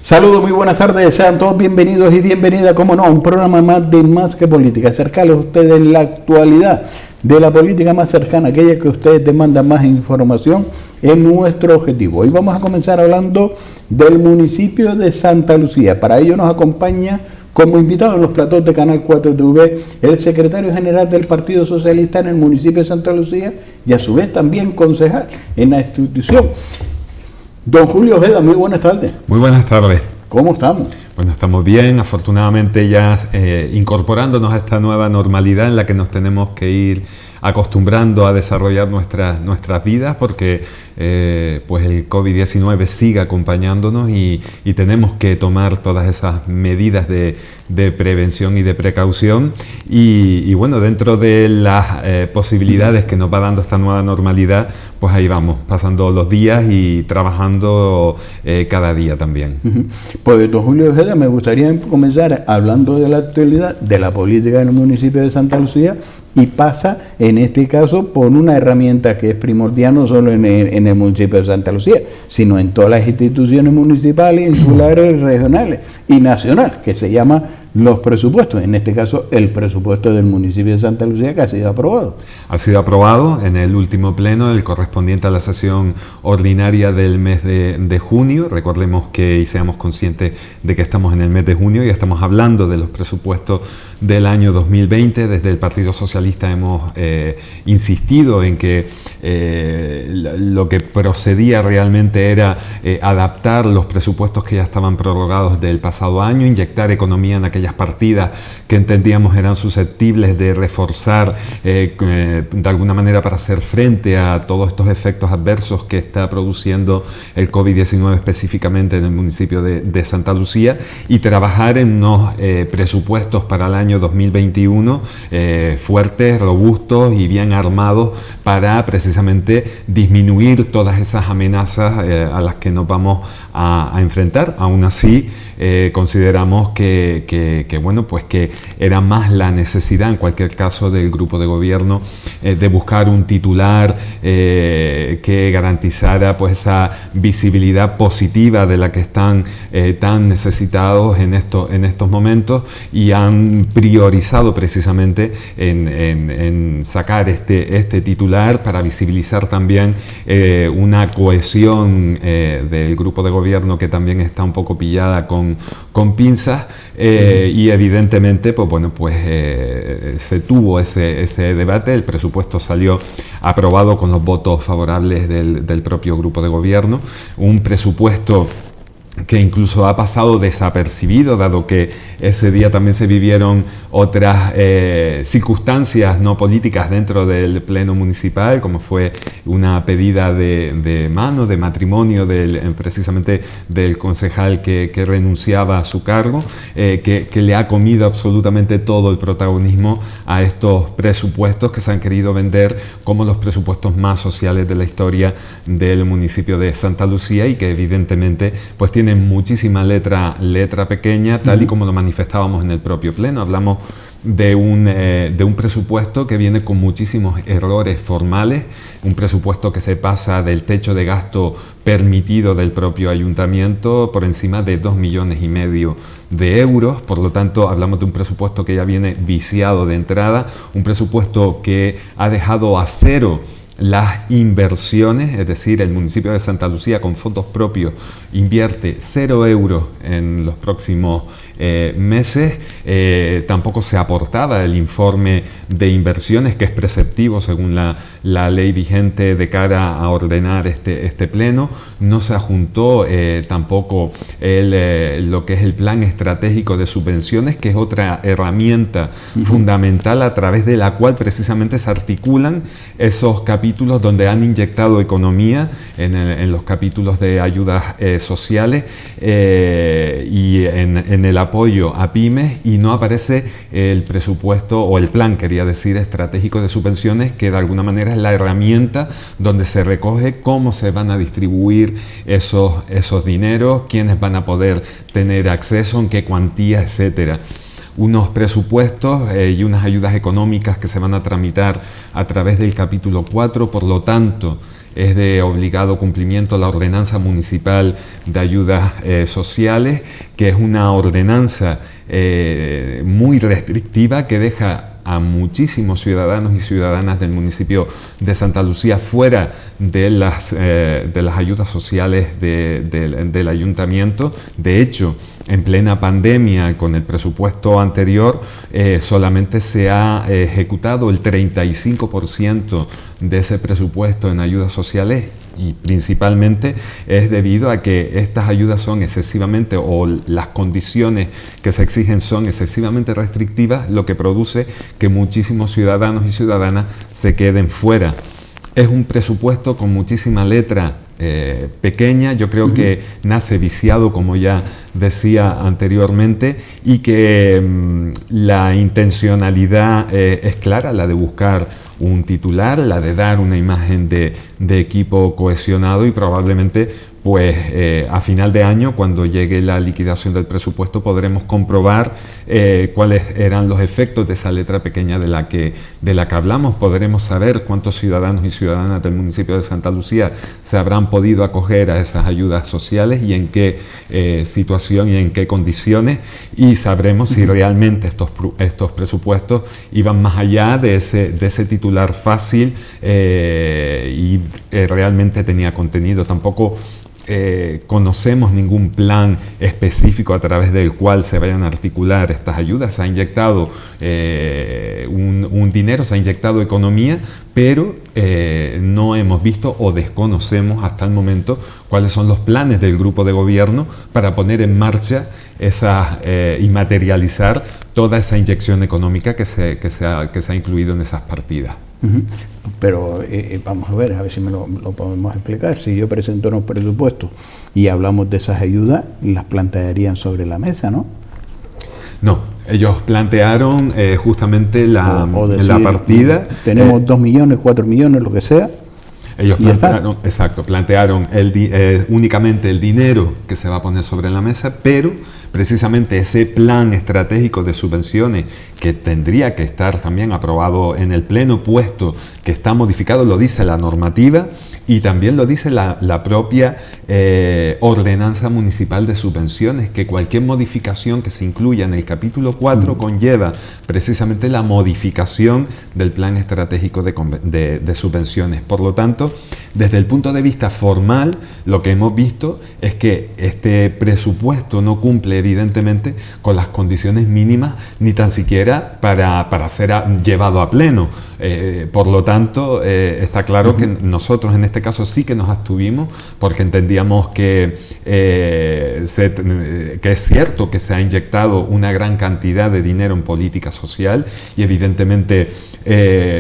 Saludos, muy buenas tardes, sean todos bienvenidos y bienvenidas, como no, a un programa más de Más que Política, acercarles a ustedes la actualidad de la política más cercana, aquella que ustedes demandan más información, es nuestro objetivo. Hoy vamos a comenzar hablando del municipio de Santa Lucía. Para ello nos acompaña como invitado en los platós de Canal 4 TV el secretario general del Partido Socialista en el municipio de Santa Lucía y a su vez también concejal en la institución. Don Julio Ojeda, muy buenas tardes. Muy buenas tardes. ¿Cómo estamos? Bueno, estamos bien, afortunadamente ya incorporándonos a esta nueva normalidad en la que nos tenemos que ir acostumbrando a desarrollar nuestras vidas, porque pues el COVID-19 sigue acompañándonos y tenemos que tomar todas esas medidas de prevención y de precaución y bueno, dentro de las posibilidades que nos va dando esta nueva normalidad, pues ahí vamos, pasando los días y trabajando cada día también. Pues don Julio Ojeda, me gustaría comenzar hablando de la actualidad de la política en el municipio de Santa Lucía, y pasa en este caso por una herramienta que es primordial no solo en el municipio de Santa Lucía, sino en todas las instituciones municipales, insulares, regionales y nacionales, que se llama los presupuestos, en este caso el presupuesto del municipio de Santa Lucía, que ha sido aprobado. Ha sido aprobado en el último pleno, el correspondiente a la sesión ordinaria del mes de junio. Recordemos que y seamos conscientes de que estamos en el mes de junio y estamos hablando de los presupuestos del año 2020. Desde el Partido Socialista hemos insistido en que lo que procedía realmente era adaptar los presupuestos que ya estaban prorrogados del pasado año, inyectar economía en aquellas partidas que entendíamos eran susceptibles de reforzar de alguna manera para hacer frente a todos estos efectos adversos que está produciendo el COVID-19 específicamente en el municipio de Santa Lucía, y trabajar en unos presupuestos para el año 2021 fuertes, robustos y bien armados para precisamente disminuir todas esas amenazas a las que nos vamos a enfrentar. Aún así, consideramos que bueno, pues que era más la necesidad en cualquier caso del grupo de gobierno de buscar un titular que garantizara pues esa visibilidad positiva de la que están tan necesitados en estos momentos, y han priorizado precisamente en sacar este titular para visibilizar también una cohesión del grupo de gobierno que también está un poco pillada con pinzas, y evidentemente pues bueno, pues se tuvo ese debate. El presupuesto salió aprobado con los votos favorables del propio grupo de gobierno, un presupuesto que incluso ha pasado desapercibido, dado que ese día también se vivieron otras circunstancias no políticas dentro del pleno municipal, como fue una pedida de mano, de matrimonio precisamente del concejal que renunciaba a su cargo, que le ha comido absolutamente todo el protagonismo a estos presupuestos que se han querido vender como los presupuestos más sociales de la historia del municipio de Santa Lucía, y que evidentemente pues tienen muchísima letra pequeña, tal y como lo manifestábamos en el propio pleno. Hablamos de un presupuesto que viene con muchísimos errores formales, un presupuesto que se pasa del techo de gasto permitido del propio ayuntamiento por encima de 2,5 millones de euros. Por lo tanto, hablamos de un presupuesto que ya viene viciado de entrada, un presupuesto que ha dejado a cero las inversiones, es decir, el municipio de Santa Lucía con fondos propios invierte 0 euros en los próximos meses. Tampoco se aportaba el informe de inversiones, que es preceptivo según la ley vigente de cara a ordenar este pleno. No se adjuntó tampoco lo que es el plan estratégico de subvenciones, que es otra herramienta fundamental a través de la cual precisamente se articulan esos capítulos donde han inyectado economía en los capítulos de ayudas sociales y en el apoyo a pymes, y no aparece el presupuesto o el plan, quería decir, estratégico de subvenciones, que de alguna manera es la herramienta donde se recoge cómo se van a distribuir esos dineros, quiénes van a poder tener acceso, en qué cuantía, etcétera. Unos presupuestos y unas ayudas económicas que se van a tramitar a través del capítulo 4, por lo tanto, es de obligado cumplimiento la ordenanza municipal de ayudas sociales, que es una ordenanza muy restrictiva que deja a muchísimos ciudadanos y ciudadanas del municipio de Santa Lucía fuera de las ayudas sociales del ayuntamiento. De hecho, en plena pandemia, con el presupuesto anterior, solamente se ha ejecutado el 35% de ese presupuesto en ayudas sociales, y principalmente es debido a que estas ayudas son excesivamente, o las condiciones que se exigen son excesivamente restrictivas, lo que produce que muchísimos ciudadanos y ciudadanas se queden fuera. Es un presupuesto con muchísima letra pequeña, yo creo que nace viciado, como ya decía anteriormente, y que la intencionalidad es clara, la de buscar un titular, la de dar una imagen de equipo cohesionado, y probablemente pues a final de año, cuando llegue la liquidación del presupuesto, podremos comprobar cuáles eran los efectos de esa letra pequeña de la que hablamos. Podremos saber cuántos ciudadanos y ciudadanas del municipio de Santa Lucía se habrán podido acoger a esas ayudas sociales y en qué situación y en qué condiciones, y sabremos si realmente estos presupuestos iban más allá de ese titular fácil y realmente tenía contenido. Tampoco conocemos ningún plan específico a través del cual se vayan a articular estas ayudas. Se ha inyectado un dinero, se ha inyectado economía, pero no hemos visto o desconocemos hasta el momento cuáles son los planes del grupo de gobierno para poner en marcha y materializar toda esa inyección económica que se ha incluido en esas partidas. Pero vamos a ver si me lo podemos explicar. Si yo presento unos presupuestos y hablamos de esas ayudas, las plantearían sobre la mesa, ¿no? No, ellos plantearon justamente la partida. Tenemos 2 millones, 4 millones, lo que sea. Ellos plantearon únicamente el dinero que se va a poner sobre la mesa, pero precisamente ese plan estratégico de subvenciones que tendría que estar también aprobado en el Pleno, puesto que está modificado, lo dice la normativa y también lo dice la propia ordenanza municipal de subvenciones, que cualquier modificación que se incluya en el capítulo 4 conlleva precisamente la modificación del plan estratégico de subvenciones. Por lo tanto, desde el punto de vista formal, lo que hemos visto es que este presupuesto no cumple evidentemente con las condiciones mínimas, ni tan siquiera para ser llevado a pleno. Por lo tanto, está claro que nosotros en este caso sí que nos abstuvimos, porque entendíamos que es cierto que se ha inyectado una gran cantidad de dinero en política social, y evidentemente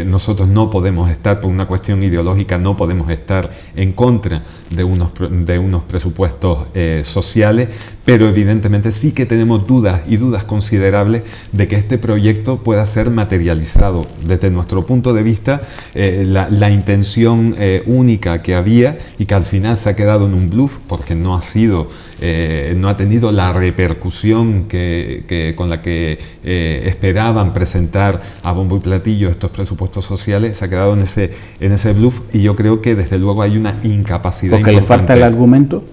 nosotros no podemos estar, por una cuestión ideológica, no podemos estar en contra de unos presupuestos sociales, pero evidentemente sí que tenemos dudas considerables de que este proyecto pueda ser materializado. Desde nuestro punto de vista, la intención única que había, y que al final se ha quedado en un bluff porque no ha tenido la repercusión con la que esperaban presentar a bombo y platillo estos presupuestos sociales, se ha quedado en ese bluff, y yo creo que desde luego hay una incapacidad porque importante. le falta el argumento.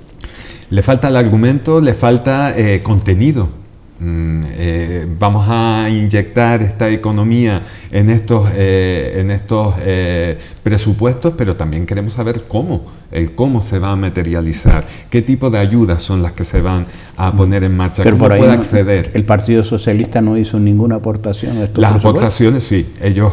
Le falta el argumento, le falta contenido. Vamos a inyectar esta economía en estos presupuestos, pero también queremos saber cómo se va a materializar, qué tipo de ayudas son las que se van a poner en marcha, pero cómo por ahí puede acceder. El Partido Socialista no hizo ninguna aportación a estos Las aportaciones sí, ellos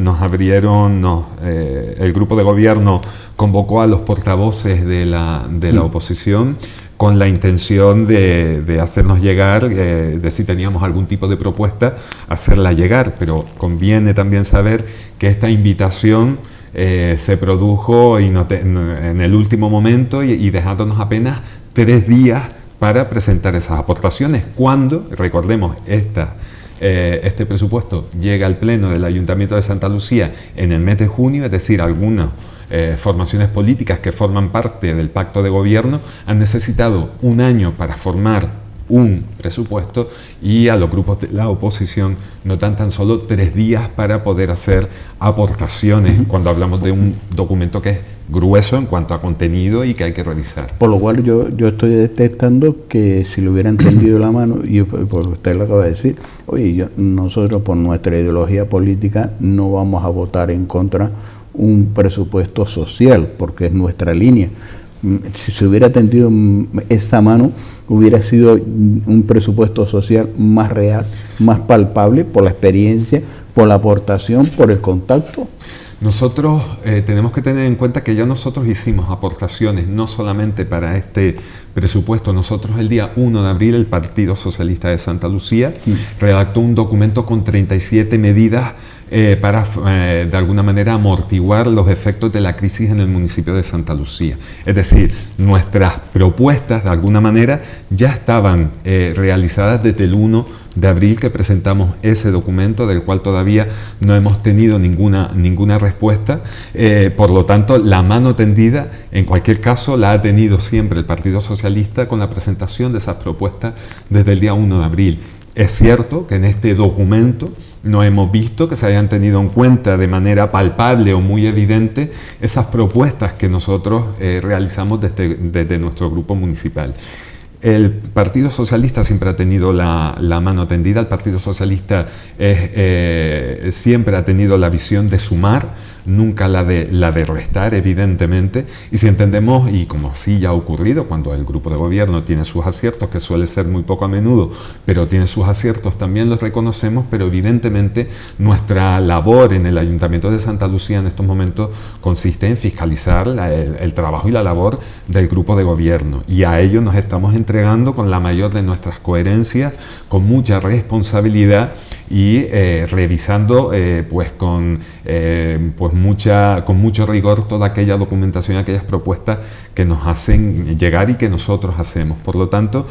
nos abrieron, el grupo de gobierno convocó a los portavoces de la oposición con la intención de hacernos llegar, de si teníamos algún tipo de propuesta, hacerla llegar, pero conviene también saber que esta invitación se produjo en el último momento y dejándonos apenas 3 días para presentar esas aportaciones, cuando, recordemos, este presupuesto llega al Pleno del Ayuntamiento de Santa Lucía en el mes de junio, es decir, algunas formaciones políticas que forman parte del pacto de gobierno han necesitado un año para formar un presupuesto, y a los grupos de la oposición nos dan tan solo 3 días para poder hacer aportaciones cuando hablamos de un documento que es grueso en cuanto a contenido y que hay que revisar. Por lo cual yo estoy detectando que si le hubieran tendido la mano, y por usted lo acaba de decir, oye, nosotros por nuestra ideología política no vamos a votar en contra un presupuesto social, porque es nuestra línea. Si se hubiera tendido esa mano, hubiera sido un presupuesto social más real, más palpable por la experiencia, por la aportación, por el contacto. Nosotros tenemos que tener en cuenta que ya nosotros hicimos aportaciones, no solamente para este presupuesto. Nosotros el día 1 de abril, el Partido Socialista de Santa Lucía redactó un documento con 37 medidas para, de alguna manera, amortiguar los efectos de la crisis en el municipio de Santa Lucía. Es decir, nuestras propuestas, de alguna manera, ya estaban realizadas desde el 1 de abril que presentamos ese documento, del cual todavía no hemos tenido ninguna respuesta. Por lo tanto, la mano tendida, en cualquier caso, la ha tenido siempre el Partido Socialista con la presentación de esas propuestas desde el día 1 de abril. Es cierto que en este documento no hemos visto que se hayan tenido en cuenta de manera palpable o muy evidente esas propuestas que nosotros realizamos desde nuestro grupo municipal. El Partido Socialista siempre ha tenido la mano tendida. El Partido Socialista siempre ha tenido la visión de sumar, nunca la de restar, evidentemente. Y si entendemos, y como así ya ha ocurrido, cuando el grupo de gobierno tiene sus aciertos, que suele ser muy poco a menudo, pero tiene sus aciertos, también los reconocemos, pero evidentemente nuestra labor en el Ayuntamiento de Santa Lucía en estos momentos consiste en fiscalizar el trabajo y la labor del grupo de gobierno. Y a ello nos estamos entregando con la mayor de nuestras coherencias, con mucha responsabilidad y revisando con mucho rigor toda aquella documentación, aquellas propuestas que nos hacen llegar y que nosotros hacemos. Por lo tanto,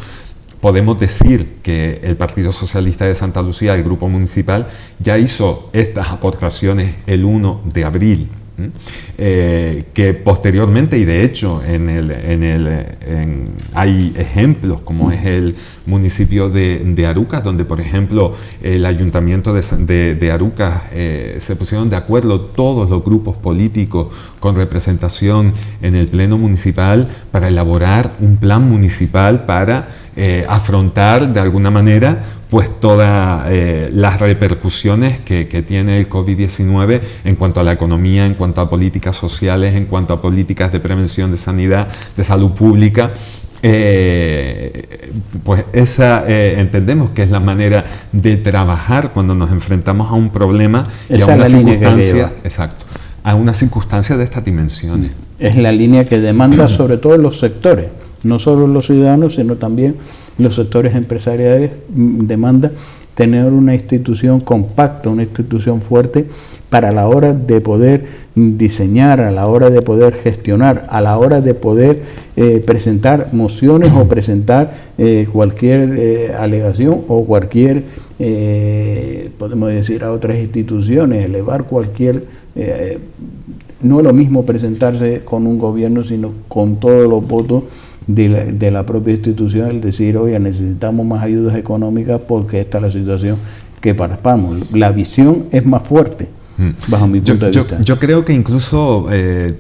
podemos decir que el Partido Socialista de Santa Lucía, el grupo municipal, ya hizo estas aportaciones el 1 de abril. Que posteriormente, y de hecho hay ejemplos como es el municipio de Arucas, donde por ejemplo el ayuntamiento de Arucas se pusieron de acuerdo todos los grupos políticos con representación en el pleno municipal para elaborar un plan municipal para afrontar de alguna manera pues todas las repercusiones que tiene el COVID-19 en cuanto a la economía, en cuanto a políticas sociales, en cuanto a políticas de prevención, de sanidad, de salud pública. Pues esa entendemos que es la manera de trabajar cuando nos enfrentamos a un problema y a una circunstancia, exacto, a una circunstancia de estas dimensiones. Es la línea que demanda sobre todo los sectores, no solo los ciudadanos, sino también los sectores empresariales. Demanda tener una institución compacta, una institución fuerte para la hora de poder diseñar, a la hora de poder gestionar, a la hora de poder presentar mociones o presentar cualquier alegación o cualquier, podemos decir, a otras instituciones, elevar cualquier... no es lo mismo presentarse con un gobierno, sino con todos los votos de la propia institución, el decir, oye, necesitamos más ayudas económicas porque esta es la situación que parpamos. La visión es más fuerte, bajo mi punto de vista. Yo creo que incluso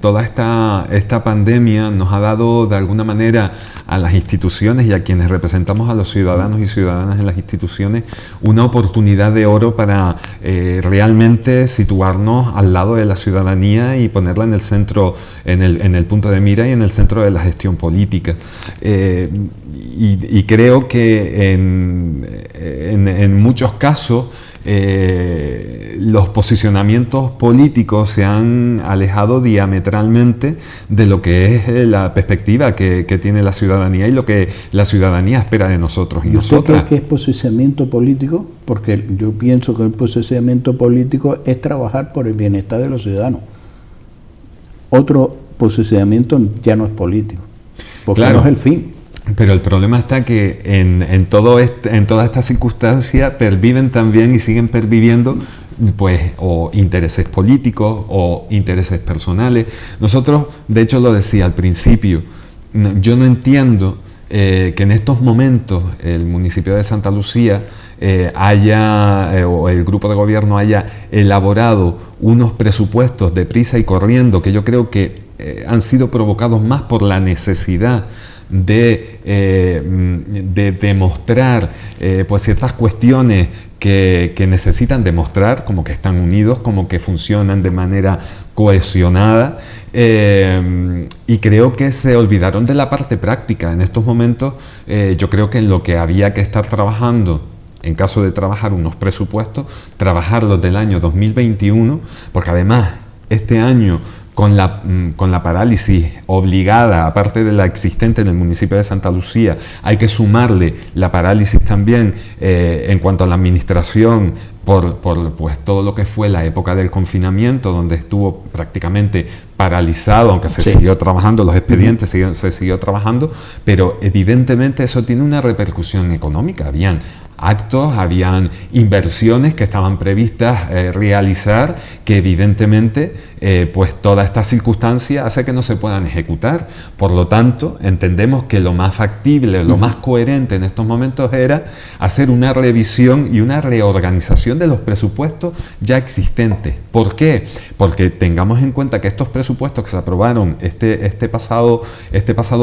toda esta pandemia nos ha dado de alguna manera a las instituciones y a quienes representamos a los ciudadanos y ciudadanas en las instituciones una oportunidad de oro para realmente situarnos al lado de la ciudadanía y ponerla en el centro, en el punto de mira y en el centro de la gestión política. Y creo que en muchos casos los posicionamientos políticos se han alejado diametralmente de lo que es la perspectiva que tiene la ciudadanía y lo que la ciudadanía espera de nosotros. ¿Y usted cree que es posicionamiento político? Porque yo pienso que el posicionamiento político es trabajar por el bienestar de los ciudadanos. Otro posicionamiento ya no es político, porque claro, no es el fin. Pero el problema está que en todas estas circunstancias perviven también y siguen perviviendo pues o intereses políticos o intereses personales. Nosotros, de hecho lo decía al principio, yo no entiendo que en estos momentos el municipio de Santa Lucía o el grupo de gobierno haya elaborado unos presupuestos deprisa y corriendo, que yo creo que han sido provocados más por la necesidad de demostrar pues ciertas cuestiones que necesitan demostrar, como que están unidos, como que funcionan de manera cohesionada, y creo que se olvidaron de la parte práctica. En estos momentos yo creo que en lo que había que estar trabajando, en caso de trabajar unos presupuestos, trabajarlos del año 2021, porque además este año con la parálisis obligada, aparte de la existente en el municipio de Santa Lucía, hay que sumarle la parálisis también en cuanto a la administración por pues, todo lo que fue la época del confinamiento, donde estuvo prácticamente paralizado, aunque se siguió trabajando, los expedientes se siguió trabajando, pero evidentemente eso tiene una repercusión económica. Habían actos, habían inversiones que estaban previstas realizar, que evidentemente pues toda esta circunstancia hace que no se puedan ejecutar. Por lo tanto, entendemos que lo más factible, lo más coherente en estos momentos era hacer una revisión y una reorganización de los presupuestos ya existentes. ¿Por qué? Porque tengamos en cuenta que estos presupuestos que se aprobaron este pasado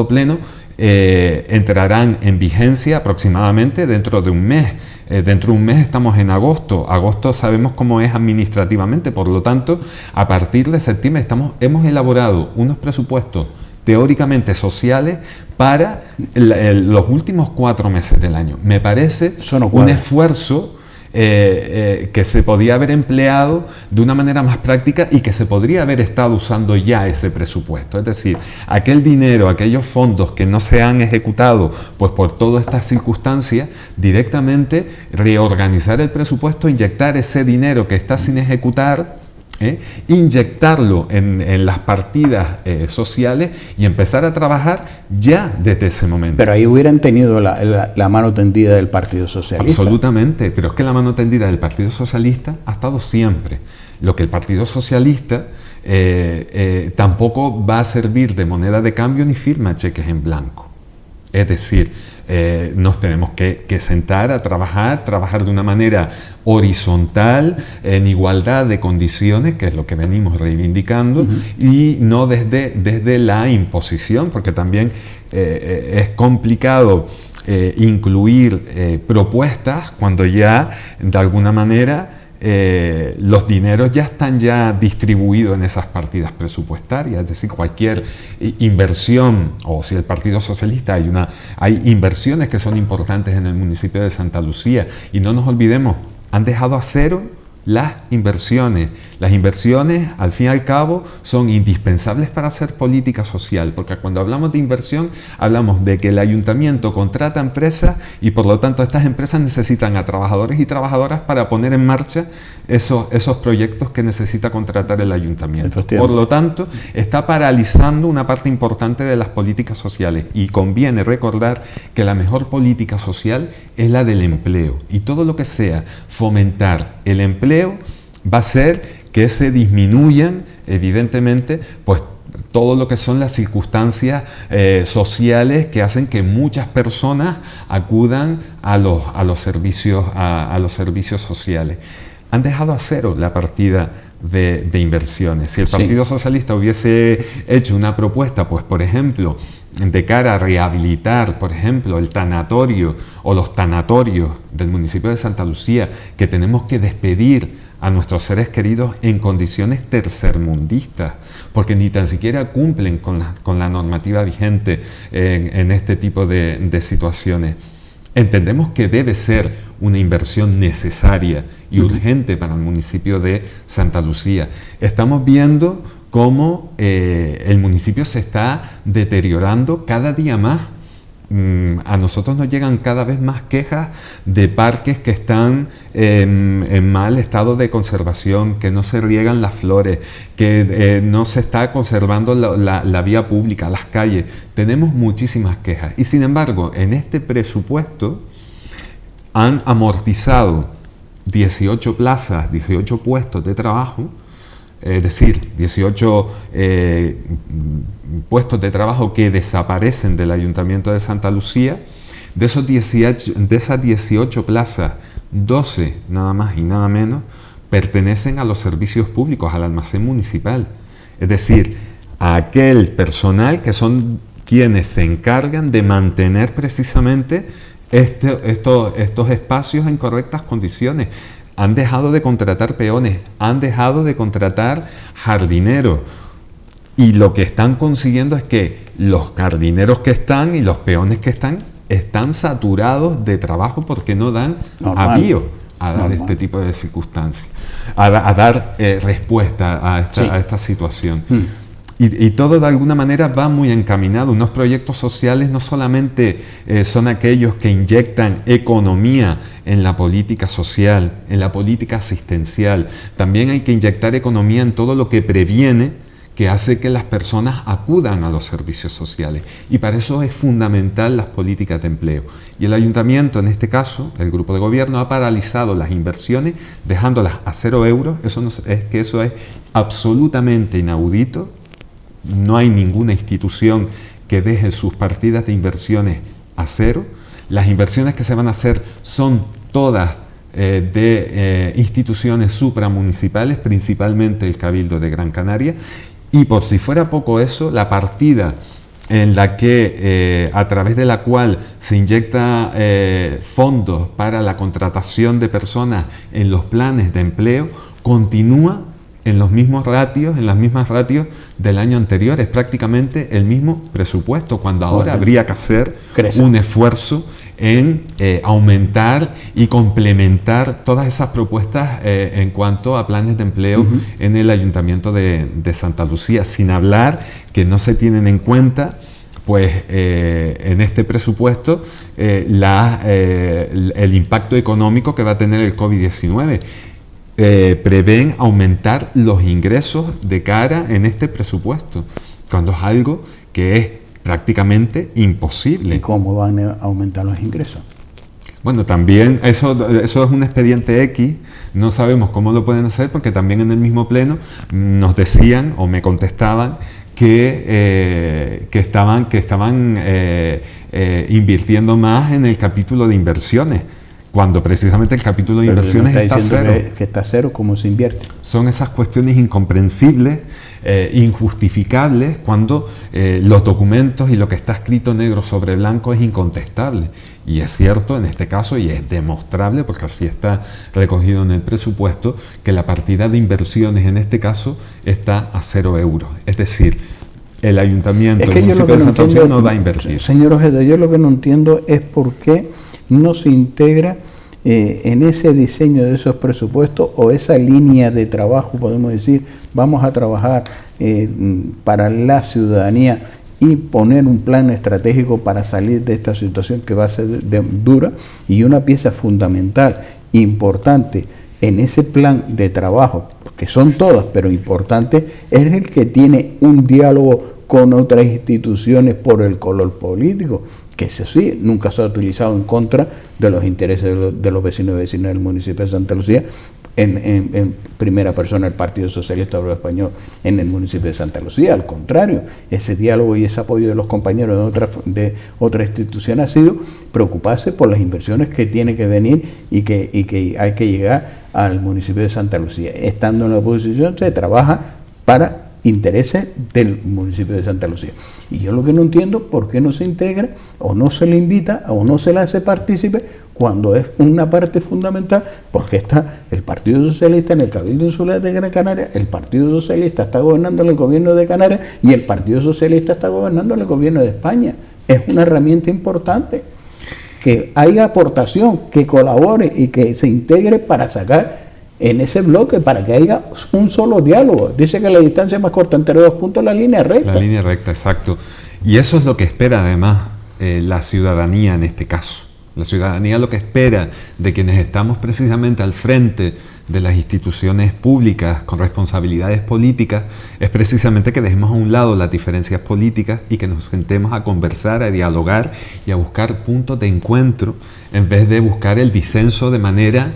pleno entrarán en vigencia aproximadamente dentro de un mes. Dentro de un mes estamos en agosto. Agosto sabemos cómo es administrativamente, por lo tanto, a partir de septiembre hemos elaborado unos presupuestos teóricamente sociales para los últimos 4 meses del año. Me parece un esfuerzo que se podía haber empleado de una manera más práctica y que se podría haber estado usando ya ese presupuesto. Es decir, aquel dinero, aquellos fondos que no se han ejecutado pues por todas estas circunstancias, directamente reorganizar el presupuesto, inyectar ese dinero que está sin ejecutar, inyectarlo en las partidas sociales y empezar a trabajar ya desde ese momento. Pero ahí hubieran tenido la mano tendida del Partido Socialista. Absolutamente, pero es que la mano tendida del Partido Socialista ha estado siempre. Lo que el Partido Socialista tampoco va a servir de moneda de cambio ni firma cheques en blanco. Es decir, nos tenemos que sentar a trabajar de una manera horizontal, en igualdad de condiciones, que es lo que venimos reivindicando, y no desde la imposición, porque también es complicado incluir propuestas cuando ya de alguna manera los dineros ya están distribuidos en esas partidas presupuestarias. Es decir, cualquier inversión, o si el Partido Socialista hay inversiones que son importantes en el municipio de Santa Lucía, y no nos olvidemos, han dejado a cero las inversiones. Las inversiones, al fin y al cabo, son indispensables para hacer política social, porque cuando hablamos de inversión, hablamos de que el ayuntamiento contrata empresas y por lo tanto estas empresas necesitan a trabajadores y trabajadoras para poner en marcha esos proyectos que necesita contratar el ayuntamiento. Por lo tanto, está paralizando una parte importante de las políticas sociales, y conviene recordar que la mejor política social es la del empleo, y todo lo que sea fomentar el empleo va a hacer que se disminuyan, evidentemente, pues todo lo que son las circunstancias sociales que hacen que muchas personas acudan a los servicios sociales. Han dejado a cero la partida de inversiones. Si el Partido Socialista hubiese hecho una propuesta, pues por ejemplo, de cara a rehabilitar, por ejemplo, el tanatorio o los tanatorios del municipio de Santa Lucía, que tenemos que despedir a nuestros seres queridos en condiciones tercermundistas, porque ni tan siquiera cumplen con la normativa vigente en este tipo de situaciones. Entendemos que debe ser una inversión necesaria y urgente para el municipio de Santa Lucía. Estamos viendo cómo el municipio se está deteriorando cada día más. A nosotros nos llegan cada vez más quejas de parques que están en mal estado de conservación, que no se riegan las flores, que no se está conservando la vía pública, las calles. Tenemos muchísimas quejas y sin embargo en este presupuesto han amortizado 18 plazas, 18 puestos de trabajo es decir, 18 puestos de trabajo que desaparecen del Ayuntamiento de Santa Lucía. De esas 18 plazas, 12 nada más y nada menos pertenecen a los servicios públicos, al almacén municipal. Es decir, a aquel personal que son quienes se encargan de mantener precisamente estos espacios en correctas condiciones. Han dejado de contratar peones, han dejado de contratar jardineros. Y lo que están consiguiendo es que los jardineros que están y los peones que están saturados de trabajo porque no dan avío a dar este tipo de circunstancias, a dar respuesta a esta situación. Y todo de alguna manera va muy encaminado. Unos proyectos sociales no solamente son aquellos que inyectan economía en la política social, en la política asistencial. También hay que inyectar economía en todo lo que previene, que hace que las personas acudan a los servicios sociales. Y para eso es fundamental las políticas de empleo. Y el ayuntamiento, en este caso, el grupo de gobierno, ha paralizado las inversiones, dejándolas a 0 euros. Eso es absolutamente inaudito. No hay ninguna institución que deje sus partidas de inversiones a 0. Las inversiones que se van a hacer son todas de instituciones supramunicipales, principalmente el Cabildo de Gran Canaria. Y por si fuera poco eso, la partida en la que, a través de la cual se inyecta fondos para la contratación de personas en los planes de empleo, continúa en los mismos ratios, en las mismas ratios del año anterior. Es prácticamente el mismo presupuesto, cuando ahora habría que hacer un esfuerzo en aumentar y complementar todas esas propuestas en cuanto a planes de empleo en el Ayuntamiento de Santa Lucía, sin hablar que no se tienen en cuenta pues en este presupuesto el impacto económico que va a tener el COVID-19. Prevén aumentar los ingresos de cara en este presupuesto, cuando es algo que es prácticamente imposible. ¿Y cómo van a aumentar los ingresos? Bueno, también eso es un expediente X, no sabemos cómo lo pueden hacer, porque también en el mismo pleno nos decían o me contestaban que estaban invirtiendo más en el capítulo de inversiones, cuando precisamente el capítulo de inversiones está a 0. Que está a 0, ¿cómo se invierte? Son esas cuestiones incomprensibles, injustificables, cuando los documentos y lo que está escrito negro sobre blanco es incontestable. Y es cierto en este caso, y es demostrable, porque así está recogido en el presupuesto, que la partida de inversiones en este caso está a 0 euros. Es decir, el ayuntamiento, el municipio de Santa Lucía no va a invertir. Señor Ojeda, yo lo que no entiendo es por qué no se integra en ese diseño de esos presupuestos o esa línea de trabajo, podemos decir, vamos a trabajar para la ciudadanía y poner un plan estratégico para salir de esta situación que va a ser dura. Y una pieza fundamental, importante, en ese plan de trabajo, que son todas, pero importante, es el que tiene un diálogo con otras instituciones por el color político, que eso sí, nunca se ha utilizado en contra de los intereses de los vecinos y vecinas del municipio de Santa Lucía, en primera persona el Partido Socialista Obrero Español en el municipio de Santa Lucía. Al contrario, ese diálogo y ese apoyo de los compañeros de otra institución ha sido preocuparse por las inversiones que tiene que venir y que hay que llegar al municipio de Santa Lucía. Estando en la oposición se trabaja para intereses del municipio de Santa Lucía. Y yo lo que no entiendo, ¿por qué no se integra o no se le invita o no se le hace partícipe cuando es una parte fundamental? Porque está el Partido Socialista en el Cabildo Insular de Gran Canaria, el Partido Socialista está gobernando en el gobierno de Canarias y el Partido Socialista está gobernando en el gobierno de España. Es una herramienta importante. Que haya aportación, que colabore y que se integre para sacar en ese bloque, para que haya un solo diálogo. Dice que la distancia más corta entre 2 puntos es la línea recta. La línea recta, exacto. Y eso es lo que espera además la ciudadanía en este caso. La ciudadanía lo que espera de quienes estamos precisamente al frente de las instituciones públicas con responsabilidades políticas es precisamente que dejemos a un lado las diferencias políticas y que nos sentemos a conversar, a dialogar y a buscar puntos de encuentro en vez de buscar el disenso de manera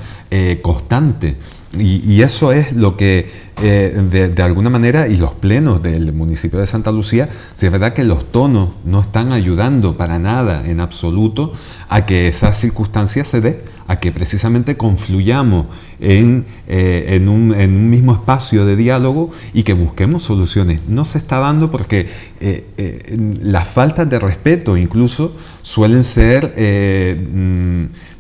constante. Y eso es lo que, de alguna manera, y los plenos del municipio de Santa Lucía, si es verdad que los tonos no están ayudando para nada, en absoluto, a que esa circunstancia se dé, a que precisamente confluyamos en un mismo espacio de diálogo y que busquemos soluciones. No se está dando porque las faltas de respeto incluso suelen ser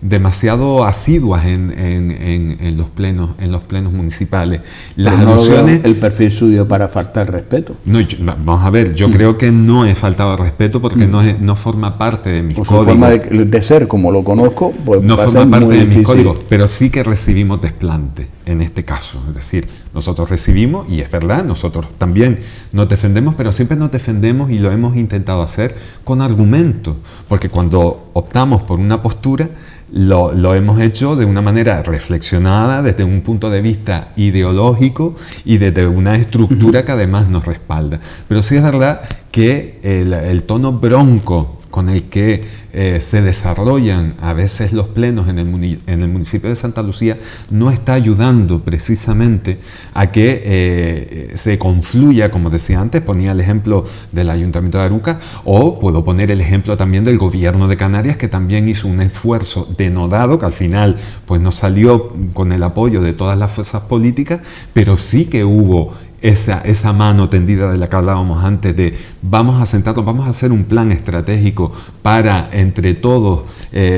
demasiado asiduas en los plenos municipales. Las alusiones, el perfil suyo para faltar respeto. No, vamos a ver, yo creo que no he faltado al respeto porque no forma parte de mis códigos. Su forma de ser, como lo conozco, pues no va a forma ser parte muy de mis difícil. códigos, pero sí que recibimos desplante en este caso. Es decir, nosotros recibimos, y es verdad, nosotros también nos defendemos, pero siempre nos defendemos y lo hemos intentado hacer con argumentos, porque cuando optamos por una postura, lo hemos hecho de una manera reflexionada, desde un punto de vista ideológico y desde una estructura que además nos respalda. Pero sí es verdad que el tono bronco con el que se desarrollan a veces los plenos en el municipio de Santa Lucía no está ayudando precisamente a que se confluya, como decía antes, ponía el ejemplo del Ayuntamiento de Aruca, o puedo poner el ejemplo también del Gobierno de Canarias, que también hizo un esfuerzo denodado, que al final pues no salió con el apoyo de todas las fuerzas políticas, pero sí que hubo esa mano tendida de la que hablábamos antes, de vamos a sentarnos, vamos a hacer un plan estratégico para entre todos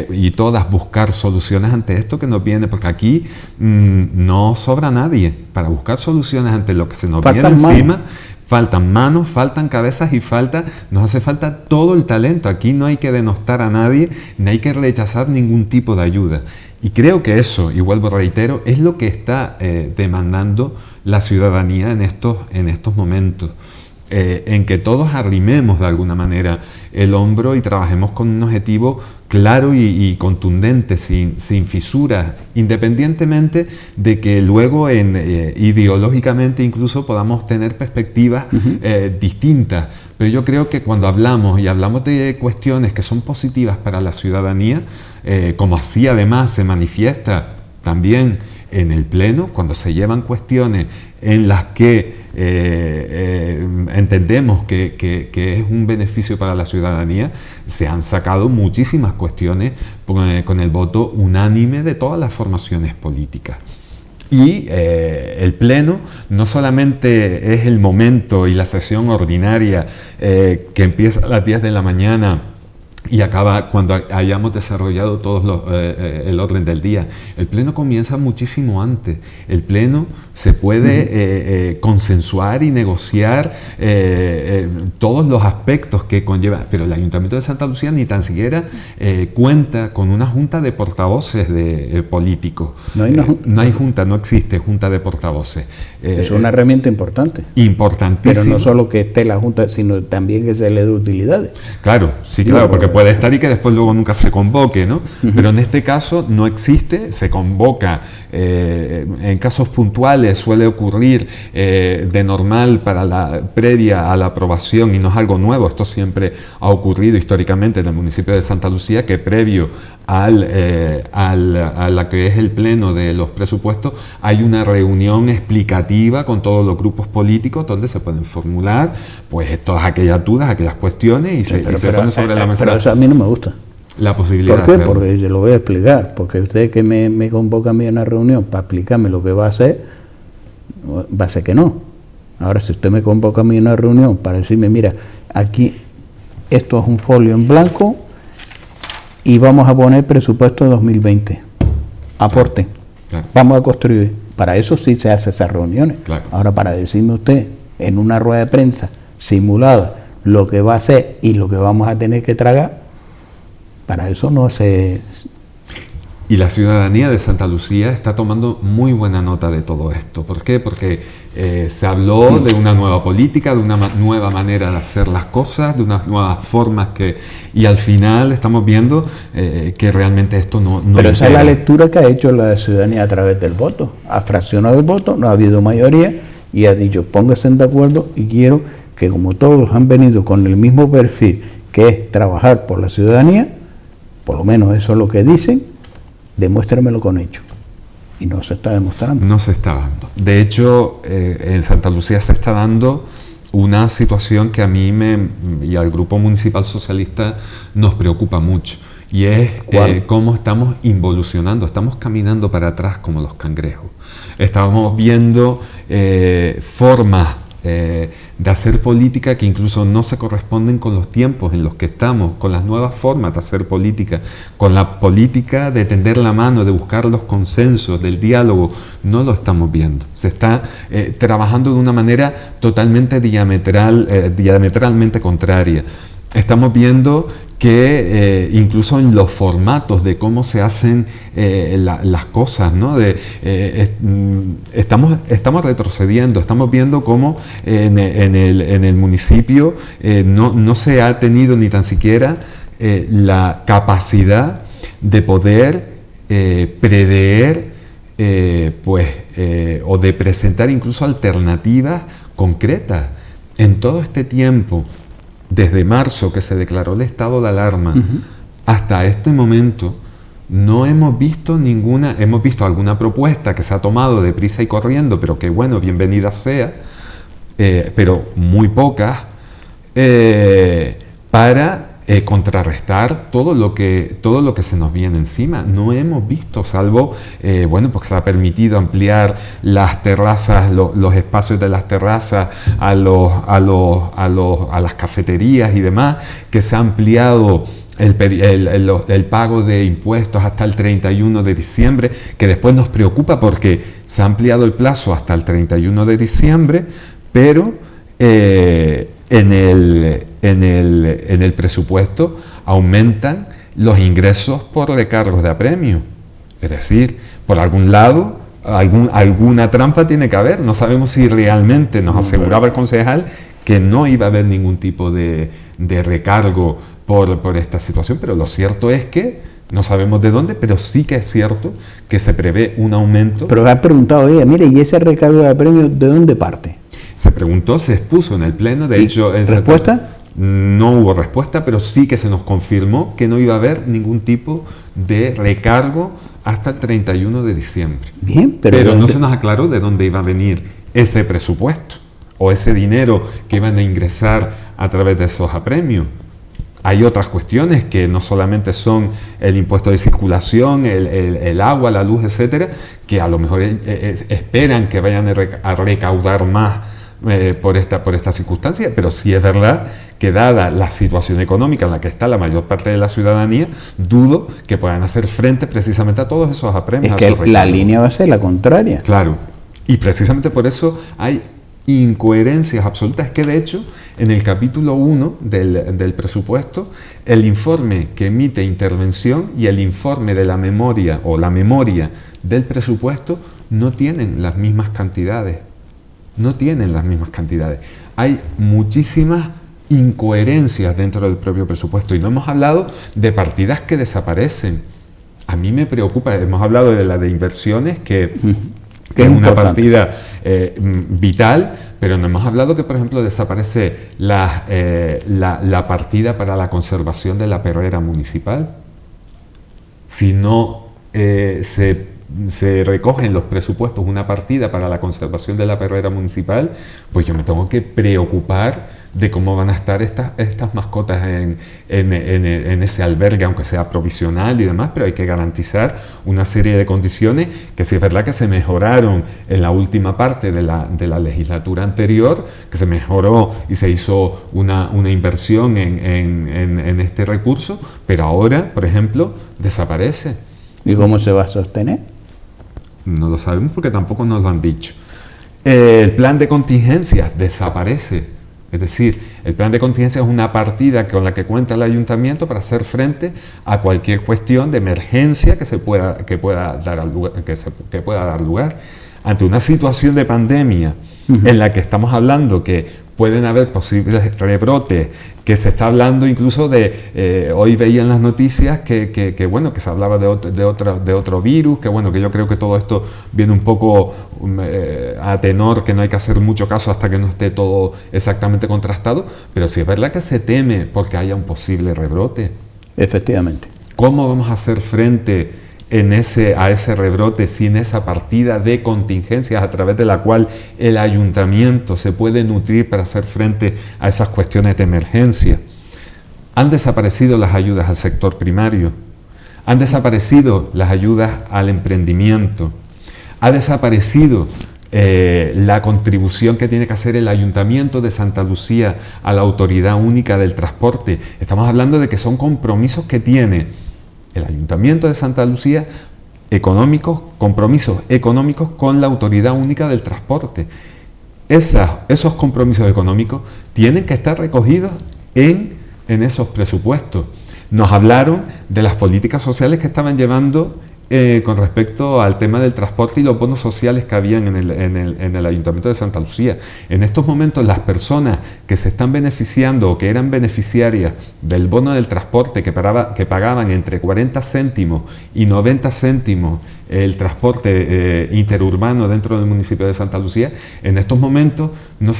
y todas buscar soluciones ante esto que nos viene, porque aquí no sobra nadie para buscar soluciones ante lo que se nos viene encima. Faltan manos, faltan cabezas y nos hace falta todo el talento. Aquí no hay que denostar a nadie, ni hay que rechazar ningún tipo de ayuda. Y creo que eso, y vuelvo reitero, es lo que está demandando la ciudadanía en estos momentos. En que todos arrimemos de alguna manera el hombro y trabajemos con un objetivo claro y contundente, sin fisuras, independientemente de que luego ideológicamente incluso podamos tener perspectivas distintas. Pero yo creo que cuando hablamos de cuestiones que son positivas para la ciudadanía, como así además se manifiesta también en el Pleno, cuando se llevan cuestiones en las que entendemos que es un beneficio para la ciudadanía, se han sacado muchísimas cuestiones con el voto unánime de todas las formaciones políticas. Y el Pleno no solamente es el momento y la sesión ordinaria que empieza a las 10 de la mañana y acaba cuando hayamos desarrollado todos el orden del día. El Pleno comienza muchísimo antes. El Pleno se puede consensuar y negociar todos los aspectos que conlleva, pero el Ayuntamiento de Santa Lucía ni tan siquiera cuenta con una junta de portavoces políticos. No hay junta, no existe junta de portavoces. Es una herramienta importante. Importantísima. Pero no solo que esté la junta, sino también que se le dé utilidades. Claro, sí, claro, porque puede estar y que después luego nunca se convoque, ¿no? Pero en este caso no existe, se convoca en casos puntuales, suele ocurrir de normal previa a la aprobación, y no es algo nuevo, esto siempre ha ocurrido históricamente en el municipio de Santa Lucía, que previo a la que es el pleno de los presupuestos hay una reunión explicativa con todos los grupos políticos donde se pueden formular pues todas aquellas dudas, aquellas cuestiones y se ponen sobre la mesa. Pero eso a mí no me gusta. La posibilidad ¿Por qué? de hacerlo. Porque yo lo voy a explicar, porque usted que me convoca a mí a una reunión para explicarme lo que va a hacer, va a ser que no. Ahora, si usted me convoca a mí a una reunión para decirme, mira, aquí esto es un folio en blanco y vamos a poner presupuesto 2020. Aporte. Claro. Vamos a construir. Para eso sí se hace esas reuniones. Claro. Ahora, para decirme usted en una rueda de prensa simulada lo que va a hacer y lo que vamos a tener que tragar, para eso no se... Y la ciudadanía de Santa Lucía está tomando muy buena nota de todo esto. ¿Por qué? Porque se habló de una nueva política, de una nueva manera de hacer las cosas, de unas nuevas formas y al final estamos viendo que realmente esto no Pero esa es la lectura que ha hecho la ciudadanía a través del voto. Ha fraccionado el voto, no ha habido mayoría y ha dicho, pónganse de acuerdo y quiero que como todos han venido con el mismo perfil, que es trabajar por la ciudadanía, por lo menos eso es lo que dicen, demuéstramelo con hechos. Y no se está demostrando. No se está dando. De hecho, en Santa Lucía se está dando una situación que a mí y al Grupo Municipal Socialista nos preocupa mucho. Y es cómo estamos involucionando, estamos caminando para atrás como los cangrejos. Estamos viendo formas de hacer política que incluso no se corresponden con los tiempos en los que estamos, con las nuevas formas de hacer política, con la política de tender la mano, de buscar los consensos, del diálogo. No lo estamos viendo. Se está trabajando de una manera totalmente diametralmente contraria. Estamos viendo que incluso en los formatos de cómo se hacen las cosas, ¿no? Estamos retrocediendo, estamos viendo cómo en el municipio no se ha tenido ni tan siquiera la capacidad de poder prever o de presentar incluso alternativas concretas. En todo este tiempo, desde marzo que se declaró el estado de alarma, hasta este momento, no hemos visto hemos visto alguna propuesta que se ha tomado deprisa y corriendo, pero que bueno, bienvenida sea, pero muy pocas, para contrarrestar todo lo que se nos viene encima. No hemos visto, salvo, porque se ha permitido ampliar las terrazas, los espacios de las terrazas a las cafeterías y demás, que se ha ampliado el pago de impuestos hasta el 31 de diciembre, que después nos preocupa porque se ha ampliado el plazo hasta el 31 de diciembre, pero en el presupuesto aumentan los ingresos por recargos de apremio. Es decir, por algún lado, alguna trampa tiene que haber. No sabemos si realmente nos aseguraba el concejal que no iba a haber ningún tipo de recargo por esta situación, pero lo cierto es que no sabemos de dónde, pero sí que es cierto que se prevé un aumento. Pero ha preguntado ella, mire, ¿y ese recargo de apremio de dónde parte? Se preguntó, se expuso en el pleno, de hecho... ¿Respuesta? No hubo respuesta, pero sí que se nos confirmó que no iba a haber ningún tipo de recargo hasta el 31 de diciembre. Bien, pero no se nos aclaró de dónde iba a venir ese presupuesto o ese dinero que iban a ingresar a través de esos apremios. Hay otras cuestiones que no solamente son el impuesto de circulación, el agua, la luz, etcétera, que a lo mejor esperan que vayan a recaudar más por esta circunstancia, pero sí es verdad que dada la situación económica en la que está la mayor parte de la ciudadanía, dudo que puedan hacer frente precisamente a todos esos apremios. Es que la línea va a ser la contraria. Claro, y precisamente por eso hay incoherencias absolutas. Es que de hecho en el capítulo 1 del presupuesto, el informe que emite Intervención y el informe de la memoria o la memoria del presupuesto no tienen las mismas cantidades. No tienen las mismas cantidades. Hay muchísimas incoherencias dentro del propio presupuesto y no hemos hablado de partidas que desaparecen. A mí me preocupa, hemos hablado de la de inversiones, que es una partida vital, pero no hemos hablado que, por ejemplo, desaparece la partida para la conservación de la perrera municipal. Si no se recoge en los presupuestos una partida para la conservación de la perrera municipal, pues yo me tengo que preocupar de cómo van a estar estas mascotas en ese albergue, aunque sea provisional y demás, pero hay que garantizar una serie de condiciones que sí es verdad que se mejoraron en la última parte de la legislatura anterior, que se mejoró y se hizo una inversión en este recurso, pero ahora, por ejemplo, desaparece. ¿Y cómo se va a sostener? No lo sabemos porque tampoco nos lo han dicho. El plan de contingencia desaparece. Es decir, el plan de contingencia es una partida con la que cuenta el ayuntamiento para hacer frente a cualquier cuestión de emergencia que pueda dar lugar. Ante una situación de pandemia en la que estamos hablando que pueden haber posibles rebrotes, que se está hablando incluso de, hoy veía en las noticias que se hablaba de otro virus, que yo creo que todo esto viene un poco a tenor, que no hay que hacer mucho caso hasta que no esté todo exactamente contrastado, pero sí es verdad que se teme porque haya un posible rebrote. Efectivamente. ¿Cómo vamos a hacer frente a ese rebrote, sin esa partida de contingencias a través de la cual el ayuntamiento se puede nutrir para hacer frente a esas cuestiones de emergencia. Han desaparecido las ayudas al sector primario, han desaparecido las ayudas al emprendimiento, ha desaparecido la contribución que tiene que hacer el Ayuntamiento de Santa Lucía a la Autoridad Única del Transporte. Estamos hablando de que son compromisos que tiene el Ayuntamiento de Santa Lucía, compromisos económicos con la Autoridad Única del Transporte. Esos compromisos económicos tienen que estar recogidos en esos presupuestos. Nos hablaron de las políticas sociales que estaban llevando con respecto al tema del transporte y los bonos sociales que habían en el Ayuntamiento de Santa Lucía. En estos momentos las personas que se están beneficiando o que eran beneficiarias del bono del transporte que pagaban entre 40 céntimos y 90 céntimos el transporte interurbano dentro del municipio de Santa Lucía, en estos momentos no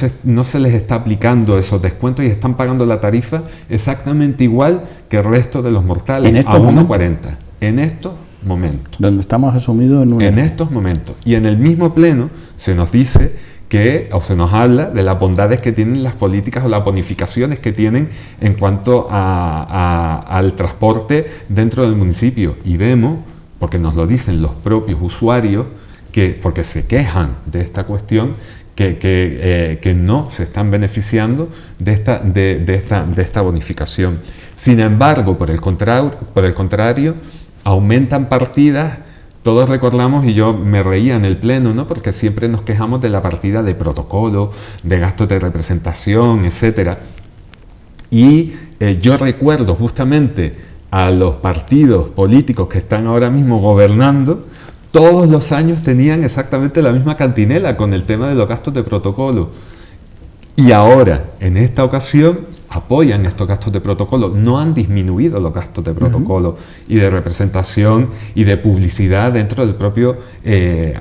se les está aplicando esos descuentos y están pagando la tarifa exactamente igual que el resto de los mortales, a 1,40. En estos momentos. Donde estamos asumidos en estos momentos. Y en el mismo pleno se nos dice se nos habla de las bondades que tienen las políticas o las bonificaciones que tienen en cuanto al transporte dentro del municipio. Y vemos, porque nos lo dicen los propios usuarios, porque se quejan de esta cuestión, que no se están beneficiando de esta bonificación. Sin embargo, por el contrario, aumentan partidas. Todos recordamos, y yo me reía en el pleno, ¿no? Porque siempre nos quejamos de la partida de protocolo, de gastos de representación, etc. Y yo recuerdo justamente a los partidos políticos que están ahora mismo gobernando, todos los años tenían exactamente la misma cantinela con el tema de los gastos de protocolo. Y ahora, en esta ocasión, apoyan estos gastos de protocolo. No han disminuido los gastos de protocolo y de representación y de publicidad dentro del propio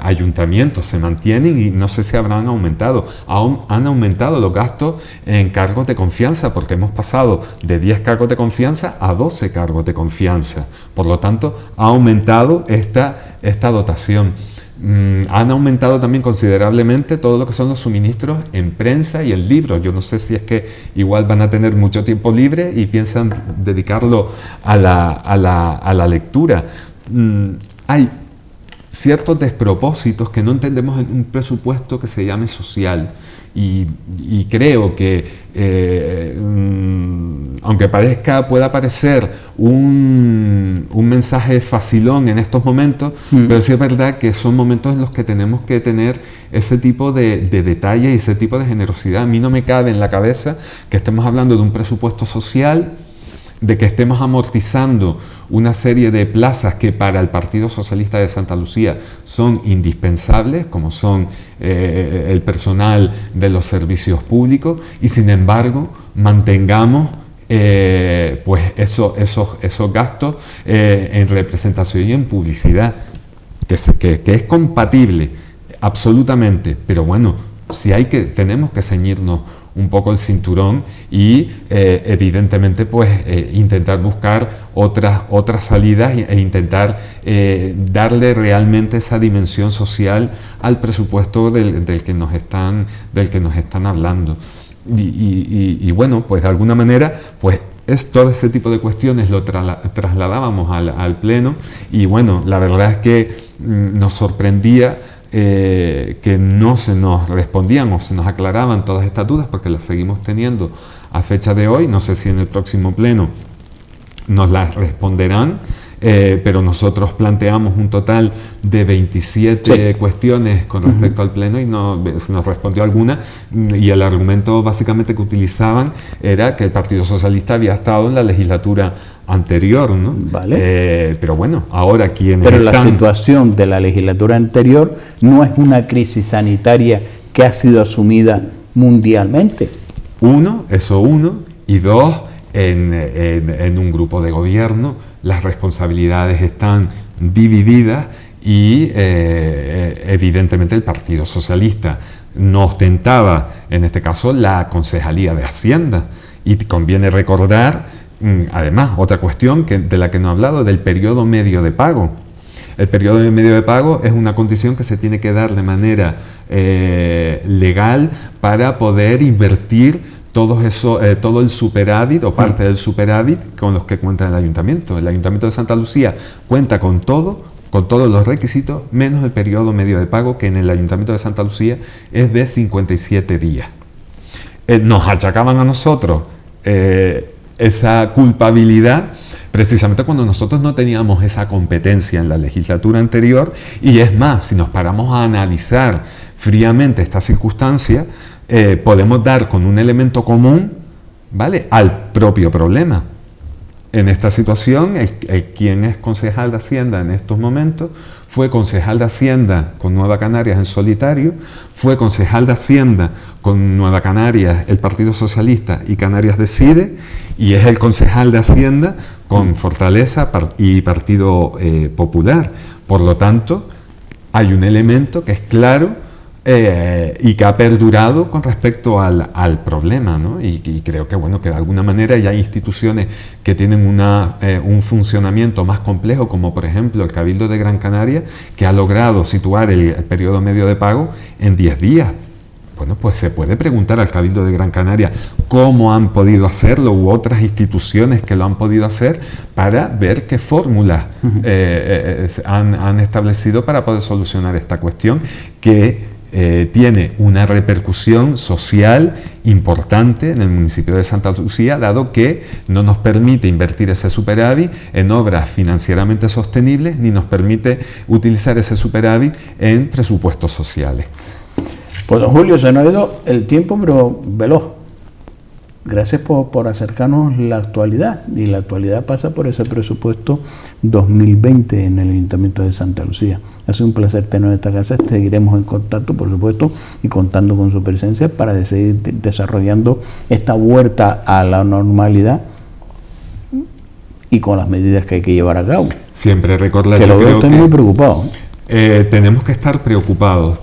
ayuntamiento. Se mantienen y no sé si habrán aumentado. Han aumentado los gastos en cargos de confianza, porque hemos pasado de 10 cargos de confianza a 12 cargos de confianza. Por lo tanto, ha aumentado esta dotación. Han aumentado también considerablemente todo lo que son los suministros en prensa y en libros. Yo no sé si es que igual van a tener mucho tiempo libre y piensan dedicarlo a la lectura. Hay ciertos despropósitos que no entendemos en un presupuesto que se llame social. Y creo que, aunque pueda parecer un mensaje facilón en estos momentos, pero sí es verdad que son momentos en los que tenemos que tener ese tipo de detalle y ese tipo de generosidad. A mí no me cabe en la cabeza que estemos hablando de un presupuesto social, de que estemos amortizando una serie de plazas que para el Partido Socialista de Santa Lucía son indispensables, como son el personal de los servicios públicos, y sin embargo mantengamos pues esos gastos en representación y en publicidad, que es compatible absolutamente, pero bueno, tenemos que ceñirnos un poco el cinturón y evidentemente pues intentar buscar otras salidas e intentar darle realmente esa dimensión social al presupuesto del que nos están hablando. Y bueno, pues de alguna manera pues todo ese tipo de cuestiones lo trasladábamos al pleno, y bueno, la verdad es que nos sorprendía que no se nos respondían o se nos aclaraban todas estas dudas, porque las seguimos teniendo a fecha de hoy. No sé si en el próximo pleno nos las responderán, pero nosotros planteamos un total de 27 cuestiones con respecto al pleno y se nos respondió alguna, y el argumento básicamente que utilizaban era que el Partido Socialista había estado en la legislatura anterior, ¿no? Vale. Pero bueno, ahora Pero la situación de la legislatura anterior no es una crisis sanitaria que ha sido asumida mundialmente. Uno, y dos, en un grupo de gobierno las responsabilidades están divididas y evidentemente el Partido Socialista no ostentaba, en este caso, la Concejalía de Hacienda. Y conviene recordar, además, otra cuestión de la que no he hablado, del periodo medio de pago. El periodo medio de pago es una condición que se tiene que dar de manera legal para poder invertir todo el superávit o parte del superávit con los que cuenta el Ayuntamiento. El Ayuntamiento de Santa Lucía cuenta con todos los requisitos, menos el periodo medio de pago, que en el Ayuntamiento de Santa Lucía es de 57 días. Nos achacaban a nosotros esa culpabilidad precisamente cuando nosotros no teníamos esa competencia en la legislatura anterior, y es más, si nos paramos a analizar fríamente esta circunstancia, podemos dar con un elemento común, ¿vale?, al propio problema. En esta situación, quien es concejal de Hacienda en estos momentos fue concejal de Hacienda con Nueva Canarias en solitario, fue concejal de Hacienda con Nueva Canarias, el Partido Socialista y Canarias Decide, y es el concejal de Hacienda con Fortaleza y Partido Popular. Por lo tanto, hay un elemento que es claro y que ha perdurado con respecto al problema, ¿no? Y creo que, bueno, que de alguna manera ya hay instituciones que tienen un funcionamiento más complejo, como por ejemplo el Cabildo de Gran Canaria, que ha logrado situar el periodo medio de pago en 10 días. Bueno, pues se puede preguntar al Cabildo de Gran Canaria cómo han podido hacerlo, u otras instituciones que lo han podido hacer, para ver qué fórmulas han establecido para poder solucionar esta cuestión, que tiene una repercusión social importante en el municipio de Santa Lucía, dado que no nos permite invertir ese superávit en obras financieramente sostenibles, ni nos permite utilizar ese superávit en presupuestos sociales. Pues don Julio, se nos ha ido el tiempo, pero veloz. Gracias por acercarnos la actualidad, y la actualidad pasa por ese presupuesto 2020 en el Ayuntamiento de Santa Lucía. Ha sido un placer tener esta casa, seguiremos en contacto, por supuesto, y contando con su presencia para seguir desarrollando esta vuelta a la normalidad y con las medidas que hay que llevar a cabo. Siempre recordar que lo veo usted muy preocupado. Tenemos que estar preocupados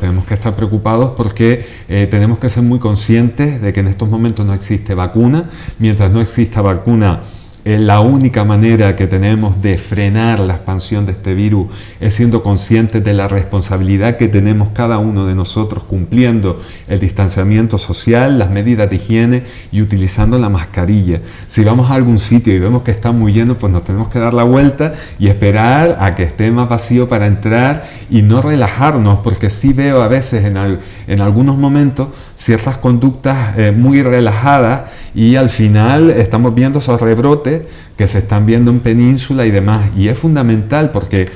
porque tenemos que ser muy conscientes de que en estos momentos no existe vacuna. Mientras no exista vacuna, la única manera que tenemos de frenar la expansión de este virus es siendo conscientes de la responsabilidad que tenemos cada uno de nosotros, cumpliendo el distanciamiento social, las medidas de higiene y utilizando la mascarilla. Si vamos a algún sitio y vemos que está muy lleno, pues nos tenemos que dar la vuelta y esperar a que esté más vacío para entrar, y no relajarnos, porque sí veo a veces en algunos momentos ciertas conductas muy relajadas, y al final estamos viendo esos rebrotes que se están viendo en Península y demás. Y es fundamental, porque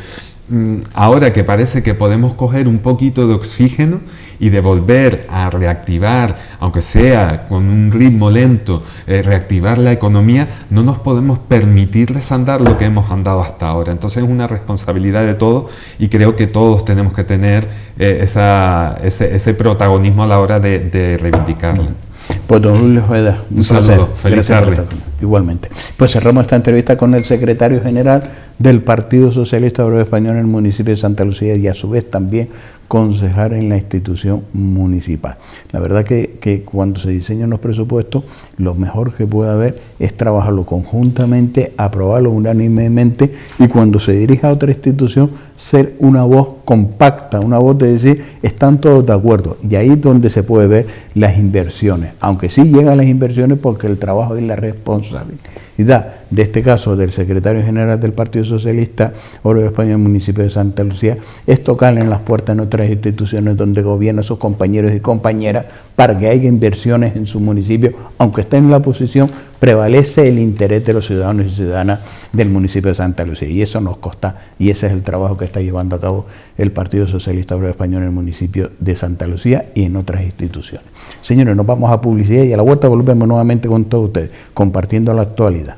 ahora que parece que podemos coger un poquito de oxígeno y de volver a reactivar, aunque sea con un ritmo lento, reactivar la economía, no nos podemos permitir desandar lo que hemos andado hasta ahora. Entonces es una responsabilidad de todos, y creo que todos tenemos que tener ese protagonismo a la hora de reivindicarlo. Pues don Julio Ojeda, un saludo, feliz tarde. Igualmente. Pues cerramos esta entrevista con el secretario general del Partido Socialista Obrero Español en el municipio de Santa Lucía, y a su vez también concejal en la institución municipal. La verdad que cuando se diseñan los presupuestos, lo mejor que puede haber es trabajarlo conjuntamente, aprobarlo unánimemente, y cuando se dirige a otra institución, ser una voz compacta, una voz de decir, están todos de acuerdo, y ahí es donde se puede ver las inversiones, aunque sí llegan las inversiones, porque el trabajo y la responsabilidad de este caso del secretario general del Partido Socialista Obrero Español en el municipio de Santa Lucía es tocarle en las puertas en otras instituciones donde gobiernan sus compañeros y compañeras para que haya inversiones en su municipio. Aunque estén en la oposición, prevalece el interés de los ciudadanos y ciudadanas del municipio de Santa Lucía, y eso nos consta, y ese es el trabajo que está llevando a cabo el Partido Socialista Obrero Español en el municipio de Santa Lucía y en otras instituciones. Señores, nos vamos a publicidad, y a la vuelta volvemos nuevamente con todos ustedes, compartiendo la actualidad.